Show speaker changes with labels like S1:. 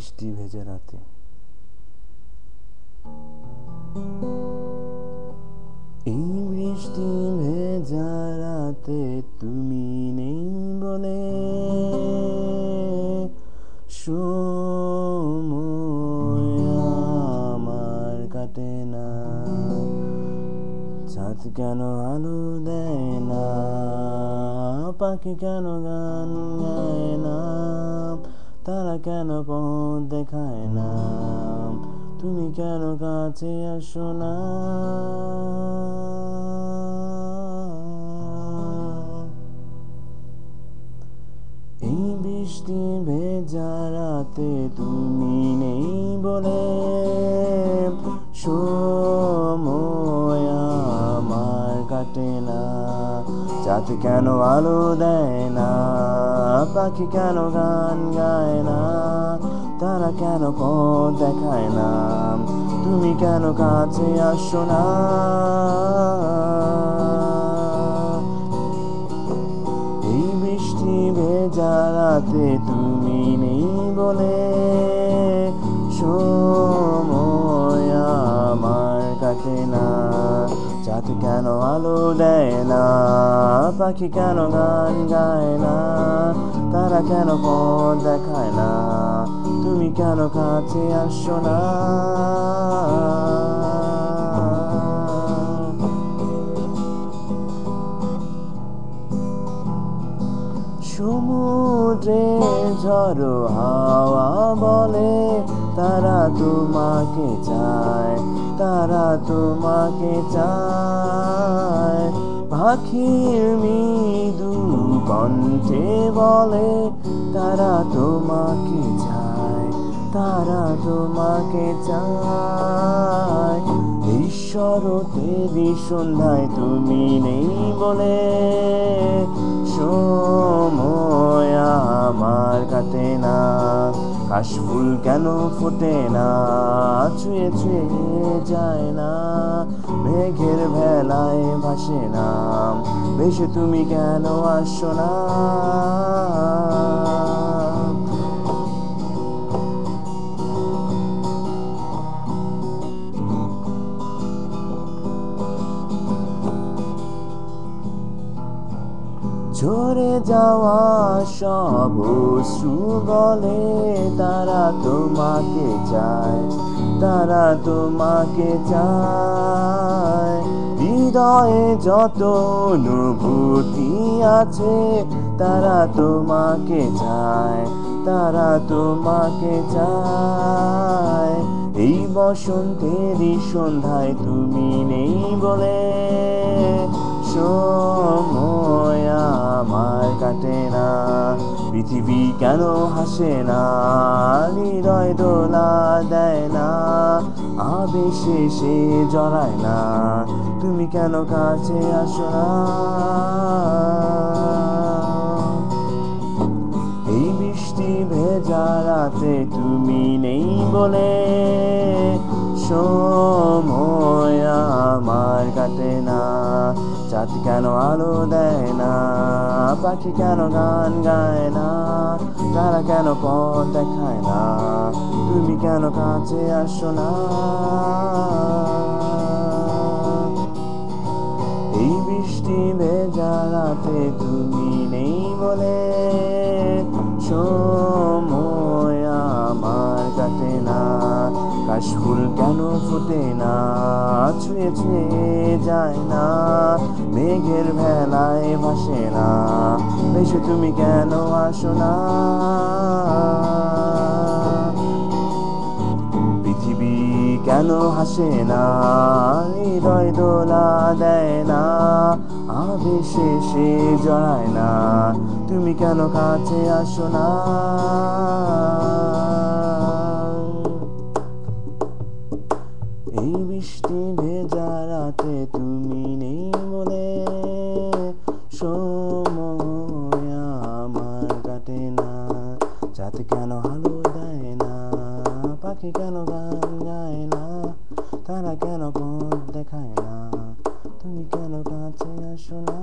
S1: বৃষ্টি ভেজা রাতে এই বৃষ্টি ভেজা রাতে তুমি নেই বলে সময় আমার কাটে না। চাঁদ কেন আলো দেয় না, পাখি কেন গান গায় না, তারা কেন পথ দেখায় না, তুমি কেন কাছে আসো না। এই বৃষ্টি ভেজা রাতে তুমি নেই বলে সময় আমার কাটে না। চাঁদ কেন আলো দেয় না, পাখি কেন গান গায় না, তারা কেন পথ দেখায় না, তুমি কেন কাছে আসো না। এই বৃষ্টি ভেজা রাতে তুমি নেই বলে সময় আমার কাটে না। চাঁদ কেন আলো দেয় না, পাখি কেন গান গায় না, তারা কেন পথ দেখায় না, তুমি কেন কাছে আসো না। সমুদ্রে ঝড়ো হাওয়া বলে তারা তোমাকে চায়, তারা তোমাকে চায়। পাখির মৃদু কণ্ঠে বলে তারা তোমাকে চায়, তারা তোমাকে চায়। এই শরতেরই সন্ধ্যায় তুমি নেই বলে সময় আমার কাটে না। কাশফুল কেন ফোটে না, ছুঁয়ে ছুঁয়ে যায় না, মেঘের ভেলায় ভাসে না, ভেসে তুমি কেন আসো না। ঝরে যাওয়া সব অশ্রু বলে তারা তোমাকে চায়, তারা তোমাকে চায়। হৃদয়ে যত অনুভূতি আছে তারা তোমাকে চায়, তারা তোমাকে চায়। এই বসন্তেরই সন্ধ্যায় তুমি নেই বলে সময় আমার কাটে না। পৃথিবী কেন হাসে না, হৃদয় দোলা দেয় না, আবেশে সে জড়ায় না, তুমি কেন কাছে আসো না। এই বৃষ্টি ভেজা রাতে তুমি নেই বলে সময় আমার কাটে না। চাঁদ কেন আলো দেয় না, পাখি কেন গান গায় না, তারা কেন পথ দেখায় না, তুমি কেন কাছে আসো না। এই বৃষ্টি ভেজা রাতে তুমি নেই বলে সময় আমার কাটে না। কাশফুল কেন ফোটে না, ছুঁয়ে ছুঁয়ে যায় না, মেঘের ভেলায় ভাসে না, ভেসে তুমি কেন আসো না। পৃথিবী কেন হাসে না, হৃদয় দোলা দেয় না, আবেশে সে জড়ায় না, তুমি কেন কাছে আসো না। এই বৃষ্টি ভেজা রাতে তুমি নেই বলে সময় আমার কাটে না। চাঁদ কেন আলো দেয় না, পাখি কেন গান গায় না, তারা কেন পথ দেখায় না, তুমি কেন কাছে আসো না।